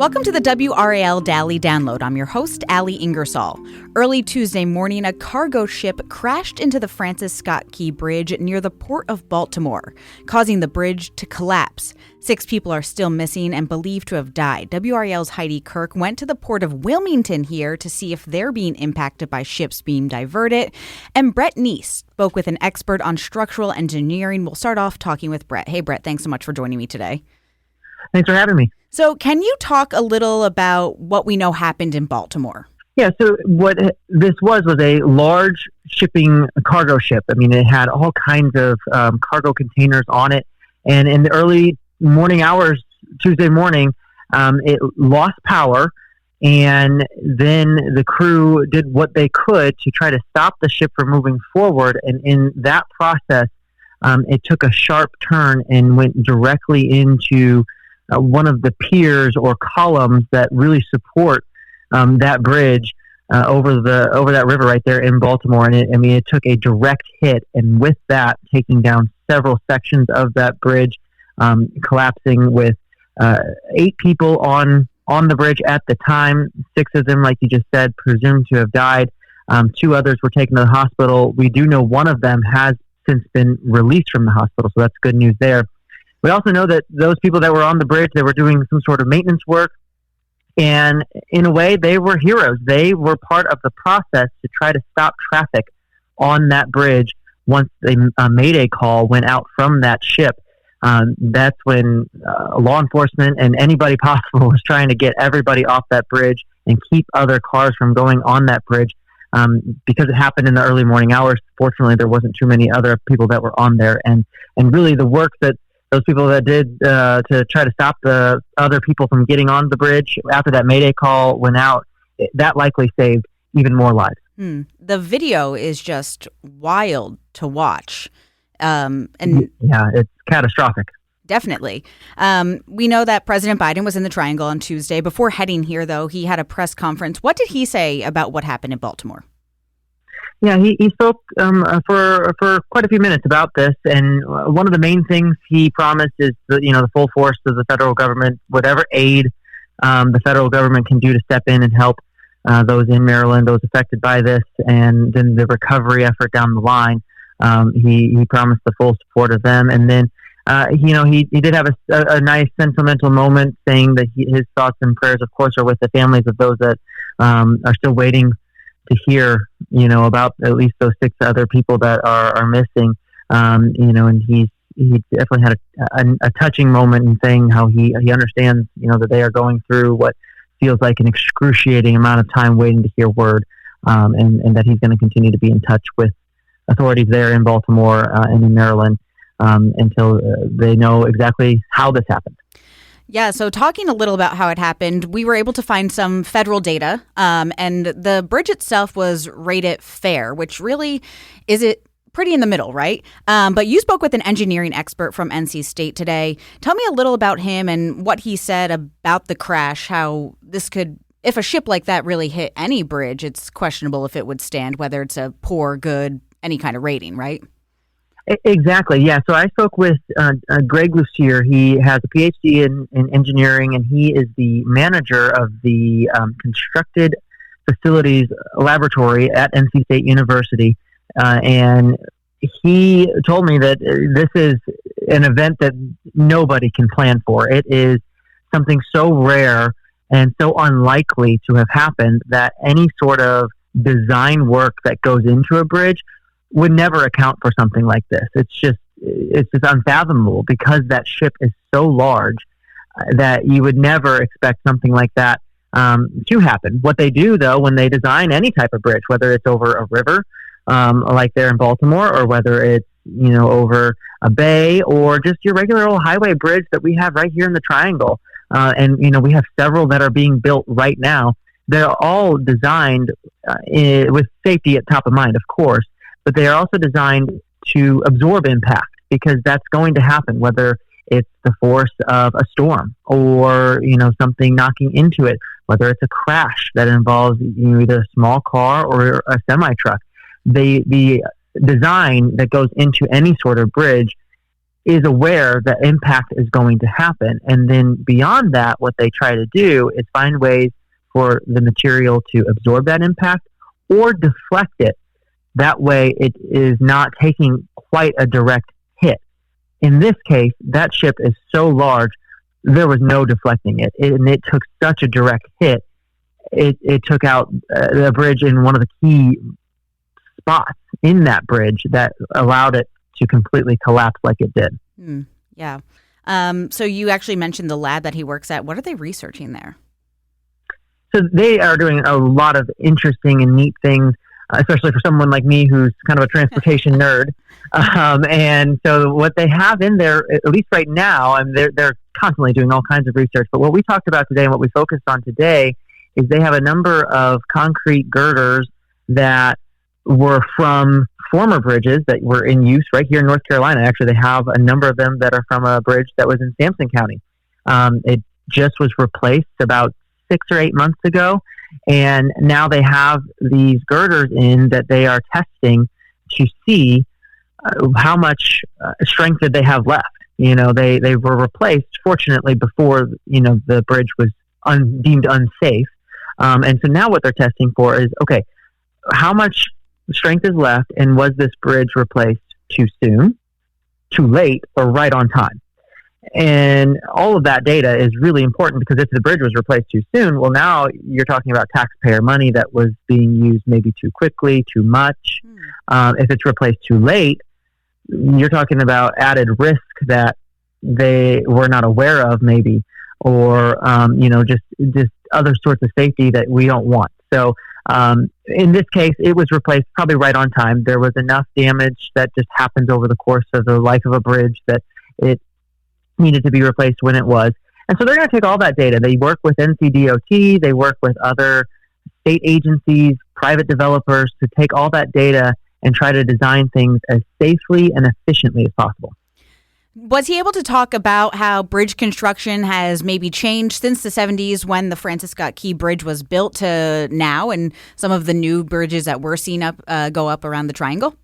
Welcome to the WRAL Daily Download. I'm your host, Ali Ingersoll. Early Tuesday morning, a cargo ship crashed into the Francis Scott Key Bridge near the Port of Baltimore, causing the bridge to collapse. 6 people are still missing and believed to have died. WRAL's Heidi Kirk went to the Port of Wilmington here to see if they're being impacted by ships being diverted. And Brett Knese spoke with an expert on structural engineering. We'll start off talking with Brett. Hey, Brett, thanks so much for joining me today. Thanks for having me. So can you talk a little about what we know happened in Baltimore? Yeah, so what this was a large shipping cargo ship. I mean, it had all kinds of cargo containers on it. And in the early morning hours, Tuesday morning, it lost power. And then the crew did what they could to try to stop the ship from moving forward. And in that process, it took a sharp turn and went directly into one of the piers or columns that really support that bridge over that river right there in Baltimore. And it took a direct hit, and with that, taking down several sections of that bridge, collapsing with 8 people on the bridge at the time. 6 of them, like you just said, presumed to have died. 2 others were taken to the hospital. We do know one of them has since been released from the hospital, so that's good news there. We also know that those people that were on the bridge, they were doing some sort of maintenance work, and in a way, they were heroes. They were part of the process to try to stop traffic on that bridge once a Mayday call went out from that ship. That's when law enforcement and anybody possible was trying to get everybody off that bridge and keep other cars from going on that bridge. Because it happened in the early morning hours, fortunately, there wasn't too many other people that were on there. And really the work that those people that did to try to stop the other people from getting on the bridge after that Mayday call went out, that likely saved even more lives. The video is just wild to watch. Yeah, it's catastrophic. Definitely. We know that President Biden was in the Triangle on Tuesday. Before heading here, though, he had a press conference. What did he say about what happened in Baltimore? Yeah, he spoke for quite a few minutes about this, and one of the main things he promised is the full force of the federal government, whatever aid the federal government can do to step in and help those in Maryland, those affected by this, and then the recovery effort down the line. He promised the full support of them, and then he did have a nice sentimental moment, saying that his thoughts and prayers, of course, are with the families of those that are still waiting to hear, about at least those 6 other people that are missing. And he definitely had a touching moment in saying how he understands, that they are going through what feels like an excruciating amount of time waiting to hear word, and that he's going to continue to be in touch with authorities there in Baltimore and in Maryland until they know exactly how this happened. Yeah, so talking a little about how it happened, we were able to find some federal data, and the bridge itself was rated fair, which really is it pretty in the middle, right? But you spoke with an engineering expert from NC State today. Tell me a little about him and what he said about the crash, how this could, if a ship like that really hit any bridge, it's questionable if it would stand, whether it's a poor, good, any kind of rating, right? Exactly, yeah. So I spoke with Greg Lucier. He has a PhD in engineering, and he is the manager of the Constructed Facilities Laboratory at NC State University. And he told me that this is an event that nobody can plan for. It is something so rare and so unlikely to have happened that any sort of design work that goes into a bridge would never account for something like this. It's just unfathomable because that ship is so large that you would never expect something like that to happen. What they do, though, when they design any type of bridge, whether it's over a river, like there in Baltimore, or whether it's over a bay, or just your regular old highway bridge that we have right here in the Triangle, and we have several that are being built right now. They're all designed with safety at top of mind, of course. But they are also designed to absorb impact, because that's going to happen, whether it's the force of a storm or, something knocking into it, whether it's a crash that involves either a small car or a semi-truck. The design that goes into any sort of bridge is aware that impact is going to happen. And then beyond that, what they try to do is find ways for the material to absorb that impact or deflect it. That way it is not taking quite a direct hit. In this case, that ship is so large, there was no deflecting it. And it took such a direct hit. It took out the bridge in one of the key spots in that bridge that allowed it to completely collapse like it did. Yeah. So you actually mentioned the lab that he works at. What are they researching there? So they are doing a lot of interesting and neat things, especially for someone like me who's kind of a transportation nerd. And so what they have in there, at least right now, and they're constantly doing all kinds of research, but what we talked about today and what we focused on today is they have a number of concrete girders that were from former bridges that were in use right here in North Carolina. Actually, they have a number of them that are from a bridge that was in Sampson County. It just was replaced about 6 or 8 months ago, and now they have these girders in that they are testing to see how much strength that they have left. They were replaced, fortunately, before the bridge was deemed unsafe, and so now what they're testing for is, okay, how much strength is left, and was this bridge replaced too soon, too late, or right on time? And all of that data is really important, because if the bridge was replaced too soon, well, now you're talking about taxpayer money that was being used maybe too quickly, too much. If it's replaced too late, you're talking about added risk that they were not aware of, maybe, or just other sorts of safety that we don't want. So in this case, it was replaced probably right on time. There was enough damage that just happens over the course of the life of a bridge that it needed to be replaced when it was. And so they're going to take all that data. They work with NCDOT, they work with other state agencies, private developers to take all that data and try to design things as safely and efficiently as possible. Was he able to talk about how bridge construction has maybe changed since the 70s when the Francis Scott Key Bridge was built to now, and some of the new bridges that we're seeing go up around the triangle?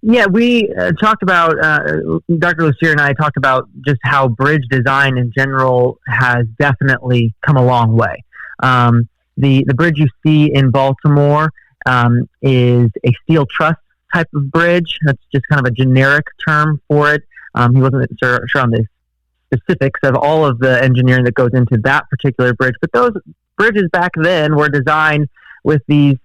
Yeah, we talked about, Dr. Lucier and I talked about just how bridge design in general has definitely come a long way. The bridge you see in Baltimore is a steel truss type of bridge. That's just kind of a generic term for it. He wasn't sure on the specifics of all of the engineering that goes into that particular bridge, but those bridges back then were designed with these,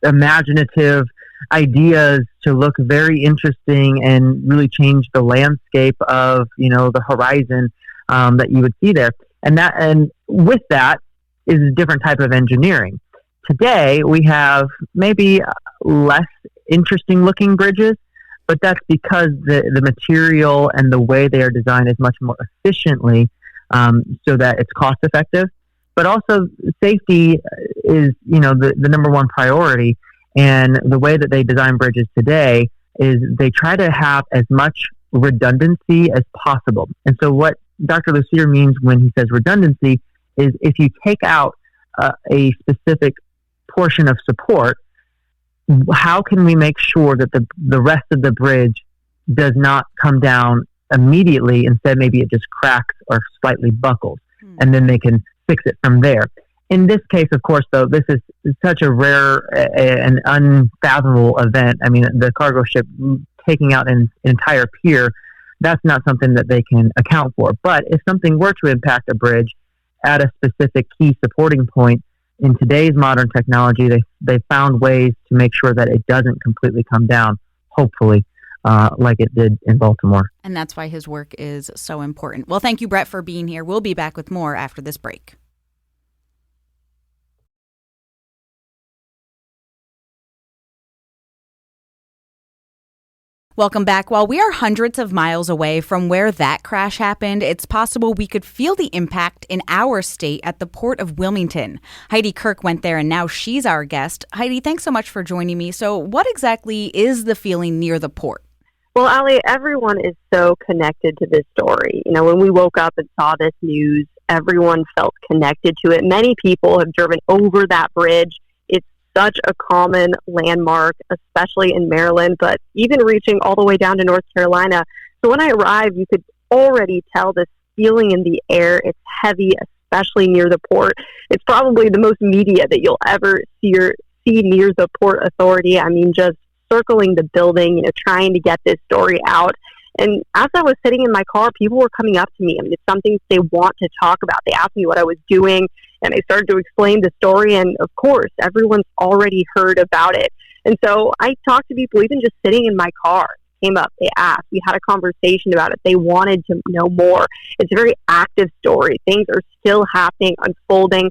imaginative ideas to look very interesting and really change the landscape of, the horizon that you would see there. And with that is a different type of engineering. Today, we have maybe less interesting looking bridges, but that's because the material and the way they are designed is much more efficiently so that it's cost effective. But also safety is, the number one priority. And the way that they design bridges today is they try to have as much redundancy as possible. And so what Dr. Lucier means when he says redundancy is if you take out a specific portion of support, how can we make sure that the rest of the bridge does not come down immediately? Instead, maybe it just cracks or slightly buckles, and then they can fix it from there. In this case, of course, though, this is such a rare and unfathomable event. I mean, the cargo ship taking out an entire pier, that's not something that they can account for. But if something were to impact a bridge at a specific key supporting point, in today's modern technology, they found ways to make sure that it doesn't completely come down, hopefully, like it did in Baltimore. And that's why his work is so important. Well, thank you, Brett, for being here. We'll be back with more after this break. Welcome back. While we are hundreds of miles away from where that crash happened, it's possible we could feel the impact in our state at the Port of Wilmington. Heidi Kirk went there, and now she's our guest. Heidi, thanks so much for joining me. So what exactly is the feeling near the port? Well, Ali, everyone is so connected to this story. When we woke up and saw this news, everyone felt connected to it. Many people have driven over that bridge. Such a common landmark, especially in Maryland, but even reaching all the way down to North Carolina. So when I arrived, you could already tell this feeling in the air. It's heavy, especially near the port. It's probably the most media that you'll ever see near the Port Authority. I mean, just circling the building, trying to get this story out. And as I was sitting in my car, people were coming up to me. I mean, it's something they want to talk about. They asked me what I was doing, and I started to explain the story. And of course, everyone's already heard about it. And so I talked to people, even just sitting in my car. Came up, they asked, we had a conversation about it. They wanted to know more. It's a very active story. Things are still happening, unfolding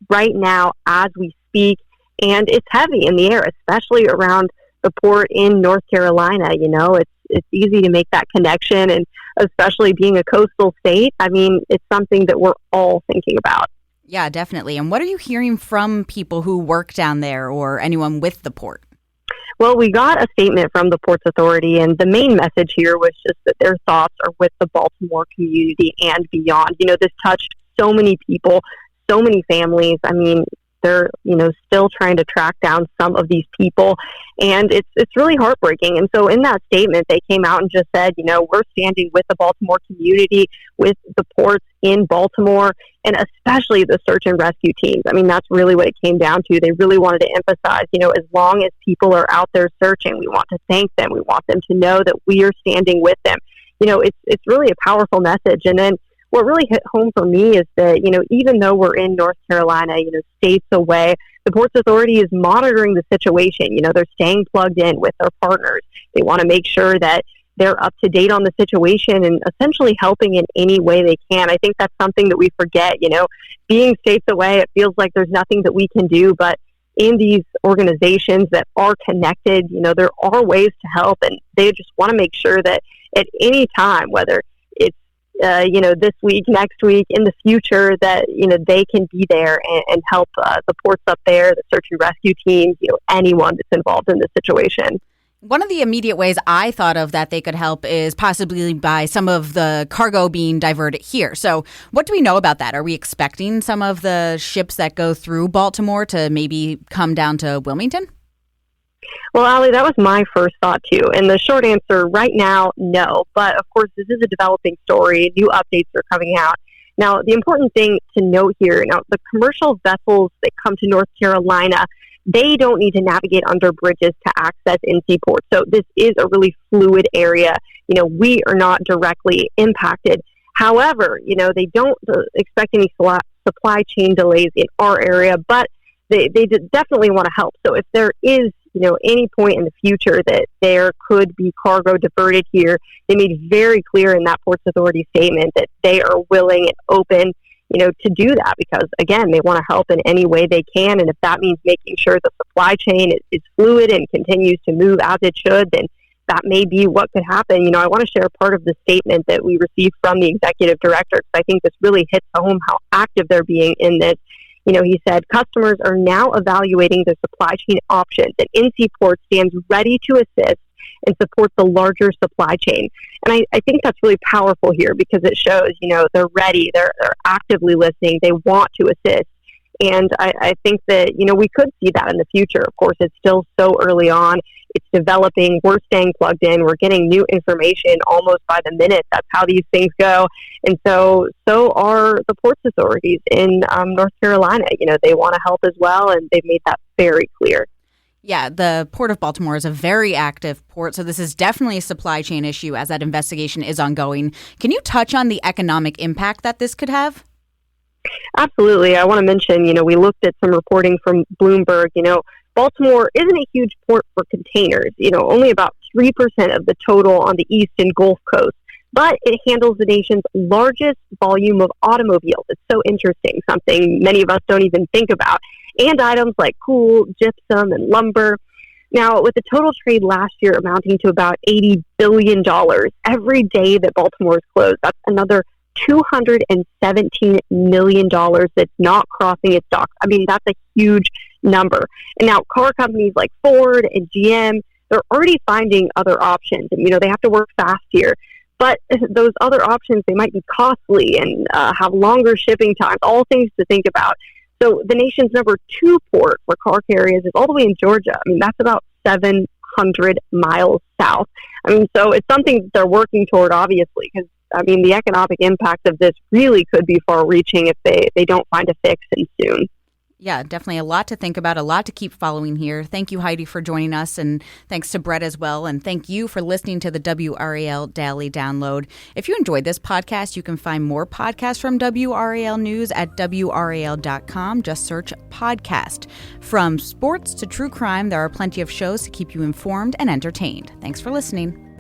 right now as we speak. And it's heavy in the air, especially around the port in North Carolina. It's easy to make that connection, and especially being a coastal state, I mean, it's something that we're all thinking about. Yeah, definitely. And what are you hearing from people who work down there or anyone with the port? Well, we got a statement from the Ports Authority, and the main message here was just that their thoughts are with the Baltimore community and beyond. This touched so many people, so many families. I mean, they're, still trying to track down some of these people, and it's really heartbreaking. And so in that statement, they came out and just said, we're standing with the Baltimore community, with the ports in Baltimore, and especially the search and rescue teams. I mean, that's really what it came down to. They really wanted to emphasize, as long as people are out there searching, we want to thank them. We want them to know that we are standing with them. It's really a powerful message. And then what really hit home for me is that, even though we're in North Carolina, states away, the Ports Authority is monitoring the situation. They're staying plugged in with their partners. They want to make sure that they're up to date on the situation and essentially helping in any way they can. I think that's something that we forget. Being states away, it feels like there's nothing that we can do, but in these organizations that are connected, there are ways to help, and they just want to make sure that at any time, whether it's this week, next week, in the future, that, they can be there and help the ports up there, the search and rescue teams, anyone that's involved in this situation. One of the immediate ways I thought of that they could help is possibly by some of the cargo being diverted here. So what do we know about that? Are we expecting some of the ships that go through Baltimore to maybe come down to Wilmington? Well, Ali, that was my first thought, too. And the short answer right now, no. But, of course, this is a developing story. New updates are coming out. Now, the important thing to note here, the commercial vessels that come to North Carolina, they don't need to navigate under bridges to access NC Port. So this is a really fluid area. We are not directly impacted. However, they don't expect any supply chain delays in our area, but they definitely want to help. So if there is any point in the future that there could be cargo diverted here, they made very clear in that Ports Authority statement that they are willing and open, to do that, because again, they want to help in any way they can. And if that means making sure the supply chain is fluid and continues to move as it should, then that may be what could happen. I want to share part of the statement that we received from the executive director, because I think this really hits home how active they're being in this. He said, customers are now evaluating their supply chain options, and NC Port stands ready to assist and support the larger supply chain. And I think that's really powerful here, because it shows, they're ready, they're actively listening, they want to assist. And I think that, we could see that in the future. Of course, it's still so early on. It's developing. We're staying plugged in. We're getting new information almost by the minute. That's how these things go. And so are the ports authorities in North Carolina. They want to help as well, and they've made that very clear. Yeah, the Port of Baltimore is a very active port, so this is definitely a supply chain issue as that investigation is ongoing. Can you touch on the economic impact that this could have? Absolutely. I want to mention, we looked at some reporting from Bloomberg. Baltimore isn't a huge port for containers, only about 3% of the total on the east and Gulf Coast, but it handles the nation's largest volume of automobiles. It's so interesting, something many of us don't even think about, and items like coal, gypsum, and lumber. Now, with the total trade last year amounting to about $80 billion, every day that Baltimore is closed, that's another $217 million that's not crossing its docks. I mean, that's a huge number. And now car companies like Ford and GM, they're already finding other options. And, they have to work fast here. But those other options, they might be costly and have longer shipping times, all things to think about. So the nation's number 2 port for car carriers is all the way in Georgia. I mean, that's about 7 600 miles south. I mean, so it's something that they're working toward, obviously, because, I mean, the economic impact of this really could be far-reaching if they don't find a fix soon. Yeah, definitely a lot to think about, a lot to keep following here. Thank you, Heidi, for joining us, and thanks to Brett as well. And thank you for listening to the WRAL Daily Download. If you enjoyed this podcast, you can find more podcasts from WRAL News at WRAL.com. Just search podcast. From sports to true crime, there are plenty of shows to keep you informed and entertained. Thanks for listening.